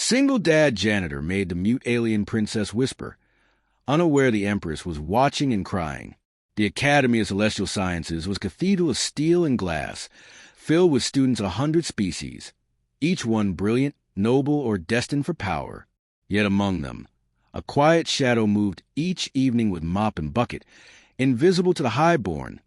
single dad janitor made the mute alien princess whisper, unaware the Empress was watching and crying. The Academy of Celestial Sciences was a cathedral of steel and glass, filled with students of 100 species, each one brilliant, noble, or destined for power. Yet among them, a quiet shadow moved each evening with mop and bucket, invisible to the highborn.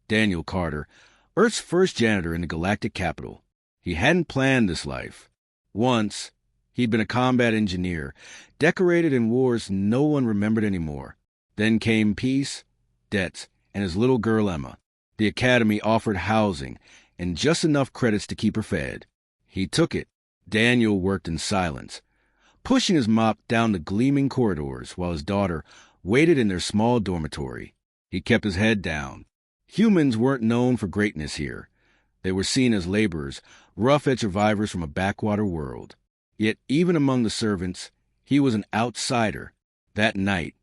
Daniel Carter, Earth's first janitor in the galactic capital. He hadn't planned this life. Once, he'd been a combat engineer, decorated in wars no one remembered anymore. Then came peace, debts, and his little girl Emma. The Academy offered housing and just enough credits to keep her fed. He took it. Daniel worked in silence, pushing his mop down the gleaming corridors while his daughter waited in their small dormitory. He kept his head down. Humans weren't known for greatness here. They were seen as laborers, rough-edged survivors from a backwater world. Yet even among the servants, he was an outsider. That night,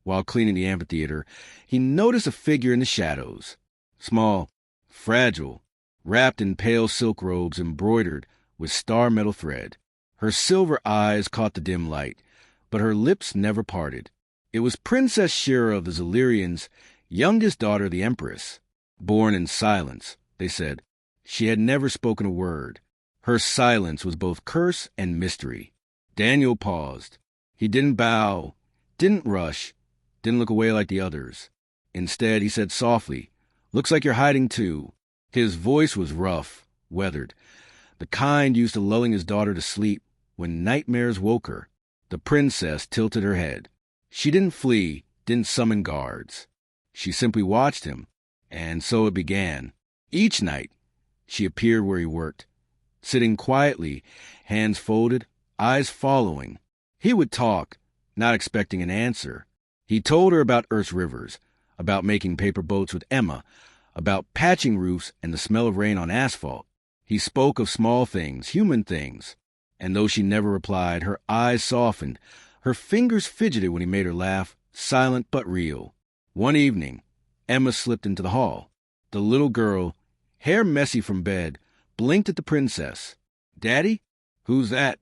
while cleaning the amphitheater, he noticed a figure in the shadows. Small, fragile, wrapped in pale silk robes embroidered with star metal thread. Her silver eyes caught the dim light, but her lips never parted. It was Princess Shira of the Zilirians' youngest daughter, the Empress. Born in silence, they said. She had never spoken a word. Her silence was both curse and mystery. Daniel paused. He didn't bow, didn't rush, didn't look away like the others. Instead, he said softly, "Looks like you're hiding too." His voice was rough, weathered, the kind used to lulling his daughter to sleep when nightmares woke her. The princess tilted her head. She didn't flee, didn't summon guards. She simply watched him, and so it began. Each night, she appeared where he worked, sitting quietly, hands folded, eyes following. He would talk, not expecting an answer. He told her about Earth's rivers, about making paper boats with Emma, about patching roofs and the smell of rain on asphalt. He spoke of small things, human things, and though she never replied, her eyes softened, her fingers fidgeted when he made her laugh, silent but real. One evening, Emma slipped into the hall. The little girl, hair messy from bed, blinked at the princess. "Daddy? Who's that?"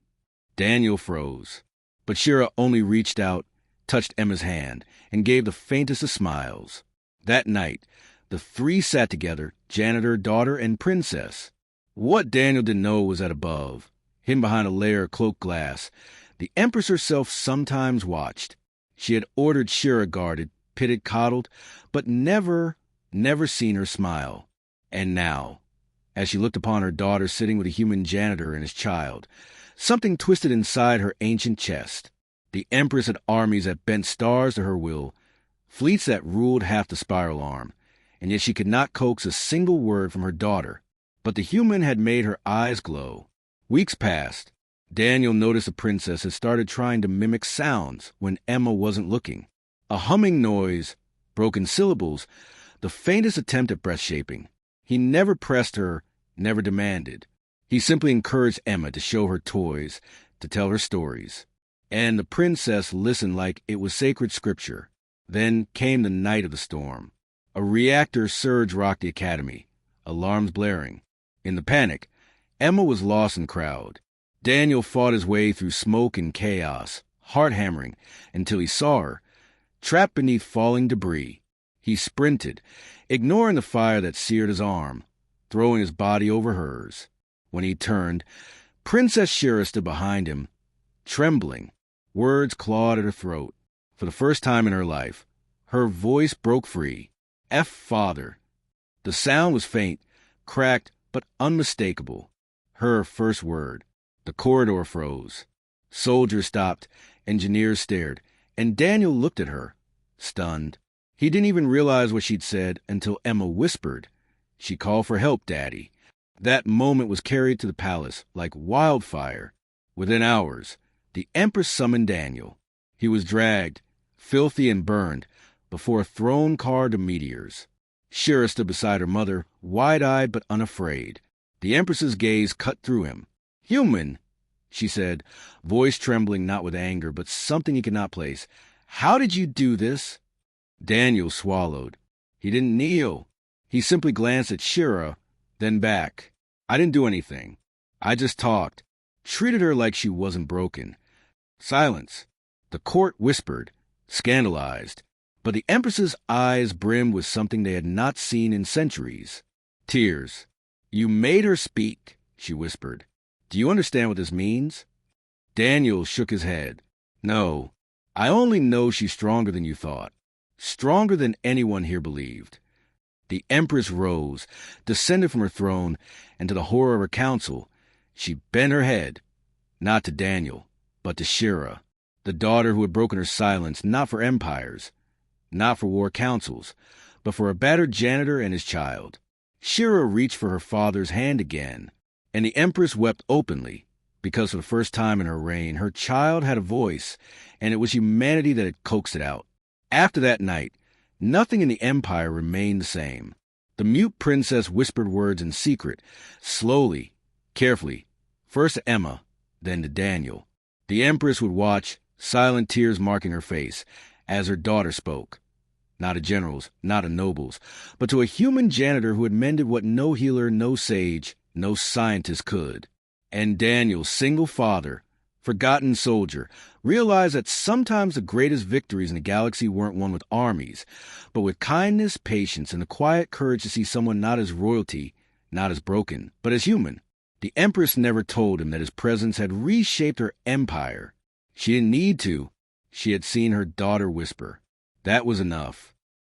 Daniel froze. But Shira only reached out, touched Emma's hand, and gave the faintest of smiles. That night, the three sat together, janitor, daughter, and princess. What Daniel didn't know was that above, hidden behind a layer of cloaked glass, the Empress herself sometimes watched. She had ordered Shira guarded, pitted, coddled, but never seen her smile. And now, as she looked upon her daughter sitting with a human janitor and his child, something twisted inside her ancient chest. The Empress had armies that bent stars to her will, fleets that ruled half the spiral arm, and yet she could not coax a single word from her daughter. But the human had made her eyes glow. Weeks passed. Daniel noticed the princess had started trying to mimic sounds when Emma wasn't looking. A humming noise, broken syllables, the faintest attempt at breath shaping. He never pressed her, never demanded. He simply encouraged Emma to show her toys, to tell her stories. And the princess listened like it was sacred scripture. Then came the night of the storm. A reactor surge rocked the academy, alarms blaring. In the panic, Emma was lost in the crowd. Daniel fought his way through smoke and chaos, heart-hammering, until he saw her, trapped beneath falling debris. He sprinted, ignoring the fire that seared his arm, throwing his body over hers. When he turned, Princess Shira stood behind him, trembling. Words clawed at her throat. For the first time in her life, her voice broke free. "F Father." The sound was faint, cracked, but unmistakable. Her first word. The corridor froze. Soldiers stopped, engineers stared, and Daniel looked at her, stunned. He didn't even realize what she'd said until Emma whispered, "She called for help, Daddy." That moment was carried to the palace like wildfire. Within hours, the Empress summoned Daniel. He was dragged, filthy and burned, before a throne card of meteors. Shira stood beside her mother, wide-eyed but unafraid. The Empress's gaze cut through him. "Human," she said, voice trembling not with anger, but something he could not place. "How did you do this?" Daniel swallowed. He didn't kneel. He simply glanced at Shira, then back. "I didn't do anything. I just talked, treated her like she wasn't broken. Silence. The court whispered, scandalized, but the Empress's eyes brimmed with something they had not seen in centuries. Tears. "You made her speak," she whispered. "Do you understand what this means?" Daniel shook his head. "No, I only know she's stronger than you thought. Stronger than anyone here believed." The Empress rose, descended from her throne, and to the horror of her council, she bent her head, not to Daniel, but to Shira, the daughter who had broken her silence not for empires, not for war councils, but for a battered janitor and his child. Shira reached for her father's hand again, and the Empress wept openly, because for the first time in her reign, her child had a voice, and it was humanity that had coaxed it out. After that night, nothing in the Empire remained the same. The mute princess whispered words in secret, slowly, carefully, first to Emma, then to Daniel. The Empress would watch, silent tears marking her face, as her daughter spoke. Not to generals, not to nobles, but to a human janitor who had mended what no healer, no sage, no scientist could. And Daniel, single father, forgotten soldier, realized that sometimes the greatest victories in the galaxy weren't won with armies, but with kindness, patience, and the quiet courage to see someone not as royalty, not as broken, but as human. The Empress never told him that his presence had reshaped her empire. She didn't need to. She had seen her daughter whisper. That was enough.